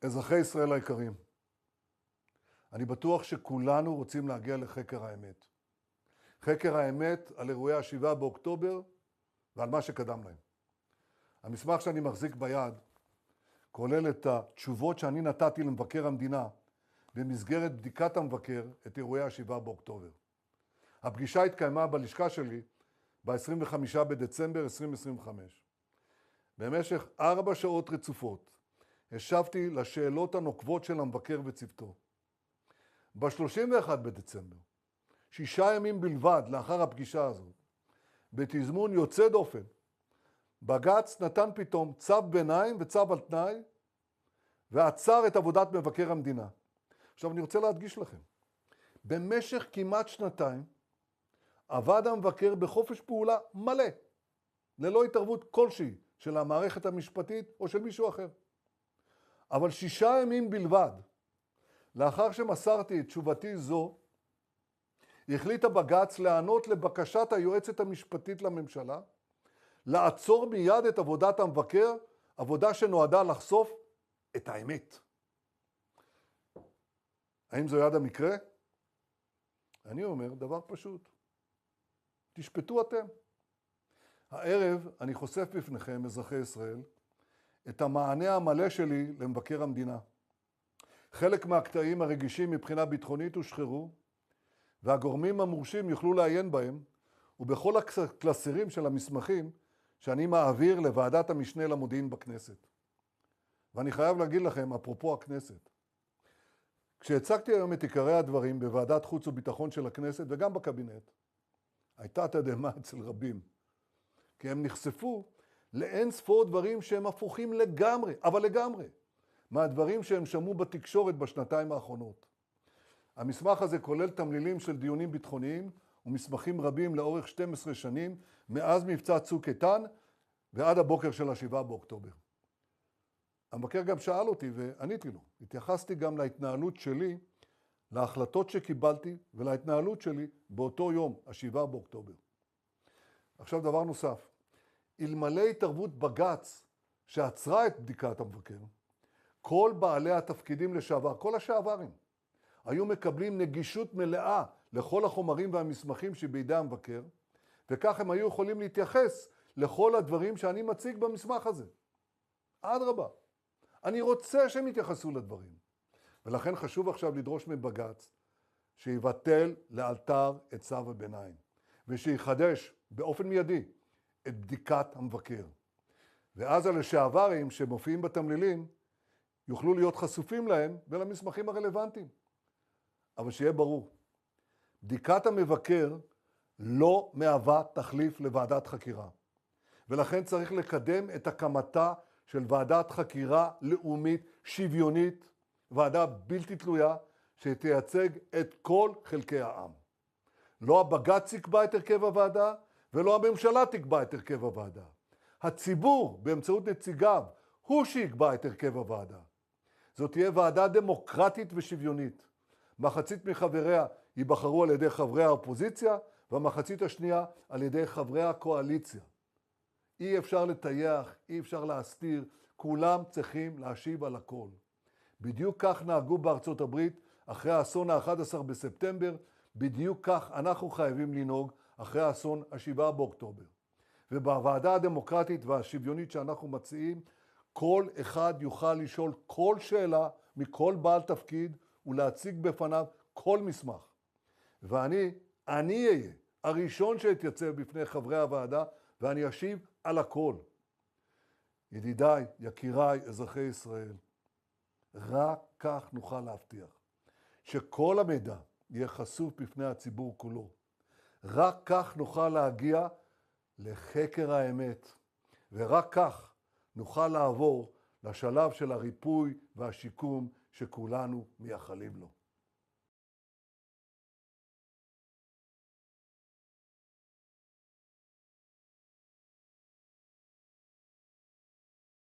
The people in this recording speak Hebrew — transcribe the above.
אזרחי ישראל היקרים, אני בטוח שכולנו רוצים להגיע לחקר האמת. חקר האמת על אירועי ה-7 באוקטובר ועל מה שקדם להם. המסמך שאני מחזיק ביד כולל את התשובות שאני נתתי למבקר המדינה במסגרת בדיקת המבקר את אירועי ה-7 באוקטובר. הפגישה התקיימה בלשכה שלי ב-25 בדצמבר 2025. במשך 4 שעות רצופות השבתי לשאלות הנוקבות של המבקר וצוותו. ב-31 בדצמבר, 6 ימים בלבד לאחר הפגישה הזאת, בתזמון יוצא דופן, בג"ץ נתן פתאום צו ביניים וצו על תנאי, ועצר את עבודת מבקר המדינה. עכשיו אני רוצה להדגיש לכם, במשך כמעט 2 עבד המבקר בחופש פעולה מלא, ללא התערבות כלשהי של המערכת המשפטית או של מישהו אחר. אבל 6 ימים בלבד, לאחר שמסרתי את תשובתי זו, החליט הבג"ץ לענות לבקשת היועצת המשפטית לממשלה, לעצור מיד את עבודת המבקר, עבודה שנועדה לחשוף את האמת. האם זו יד המקרה? אני אומר דבר פשוט. תשפטו אתם. הערב אני חושף בפניכם, אזרחי ישראל, את המענה המלא שלי למבקר המדינה. חלק מהקטעים הרגישים מבחינה ביטחונית הושחרו, והגורמים המורשים יוכלו לעיין בהם, ובכל הקלסרים של המסמכים שאני מעביר לוועדת המשנה למודיעין בכנסת. ואני חייב להגיד לכם, אפרופו הכנסת, כשהצגתי היום את עיקרי הדברים בוועדת חוץ וביטחון של הכנסת וגם בקבינט, הייתה תדהמה אצל רבים, כי הם נחשפו לאין ספור דברים שהם הפוכים לגמרי, אבל לגמרי, מהדברים שהם שמעו בתקשורת בשנתיים האחרונות. המסמך הזה כולל תמלילים של דיונים ביטחוניים ומסמכים רבים לאורך 12 שנים, מאז מבצע צוק איתן ועד הבוקר של ה-7 באוקטובר. המבקר גם שאל אותי ועניתי לו. התייחסתי גם להתנהלות שלי, להחלטות שקיבלתי ולהתנהלות שלי באותו יום, ה-7 באוקטובר. עכשיו דבר נוסף. אלמלא התערבות בג"ץ שעצרה את בדיקת המבקר, כל בעלי התפקידים לשעבר, כל השעברים, היו מקבלים נגישות מלאה לכל החומרים והמסמכים שבידי המבקר, וכך הם היו יכולים להתייחס לכל הדברים שאני מציג במסמך הזה. אדרבה, אני רוצה שהם יתייחסו לדברים. ולכן חשוב עכשיו לדרוש מבג"ץ שיבטל לאלתר את צו הביניים, ושיחדש באופן מיידי את בדיקת המבקר. ואז הלשעברים שמופיעים בתמלילים יוכלו להיות חשופים להם ולמסמכים הרלוונטיים. אבל שיהיה ברור, בדיקת המבקר לא מהווה תחליף לוועדת חקירה. ולכן צריך לקדם את הקמתה של ועדת חקירה לאומית שוויונית, ועדה בלתי תלויה, שתייצג את כל חלקי העם. לא הבג"ץ יקבע את הרכב הוועדה, ולא הממשלה תקבע את הרכב הוועדה. הציבור, באמצעות נציגיו, הוא שיקבע את הרכב הוועדה. זאת תהיה ועדה דמוקרטית ושוויונית. מחצית מחבריה ייבחרו על ידי חברי האופוזיציה, והמחצית השנייה על ידי חברי הקואליציה. אי אפשר לטייח, אי אפשר להסתיר, כולם צריכים להשיב על הכל. בדיוק כך נהגו בארצות הברית אחרי האסון ה-11 בספטמבר, בדיוק כך אנחנו חייבים לנהוג אחרי האסון ה-7 באוקטובר. ובוועדה הדמוקרטית והשוויונית שאנחנו מציעים, כל אחד יוכל לשאול כל שאלה מכל בעל תפקיד ולהציג בפניו כל מסמך. ואני אהיה הראשון שיתייצב בפני חברי הוועדה ואני אשיב על הכל. ידידיי, יקיריי, אזרחי ישראל, רק כך נוכל להבטיח שכל המידע יהיה חשוף בפני הציבור כולו. רק כך נוכל להגיע לחקר האמת, ורק כך נוכל לעבור לשלב של הריפוי והשיקום שכולנו מייחלים לו.